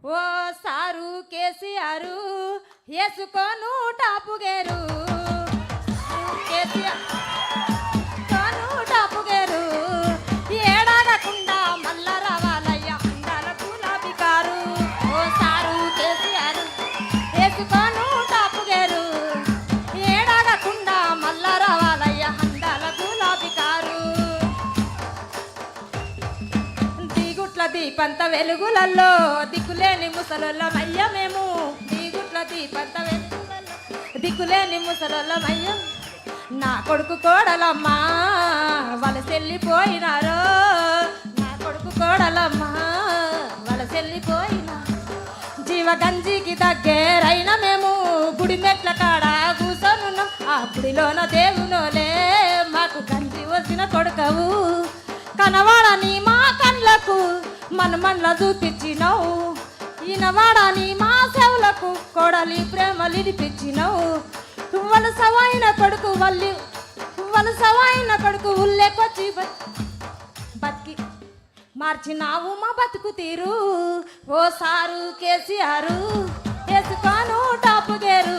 ఓ సారు కేసీఆర్ వేసుకోను top gear KCR కోను టాపు గేరు ఏడాగకుండా మల్ల రావాలయ్య అందాల గులాబీ కారు ఓ సారు కేసీఆర్ వేసుకోను టాపు గేరు ఏడాగకుండా మల్ల రావాలయ్య అందాల గులాబీ కారు దిగుట్ల దీపంత వెలుగులల్లో దిక్కులేని ముసలొల్లమయ్య మేము దిగుట్ల దీపంత వెలుగులల్లో దిక్కులేని ముసలొల్లమయ్య నా కొడుకు కోడలమ్మా వలసెళ్ళిపోయినారో నా కొడుకు కోడలమ్మా వలసెళ్ళిపోయినా జీవగంజికి దగ్గరైన మేము గుడి మెట్ల కాడ కూసోనున్నాం ఆ గుడిలోన దేవునోలే మాకు గంజి వచ్చిన కొడుకవు కనవాడని మా కళ్ళకు మనమన్ల చూపించినావు ఈనవాడని మా సేవలకు కోడలి ప్రేమలిడిపించినావు వలసవైన కొడుకు వలసవైన కొడుకు ఉల్లేకొచ్చి బతికి మార్చినావు మా బతుకు తీరు ఓ సారు కేసీఆర్ వేసుకోను టాపు గేరు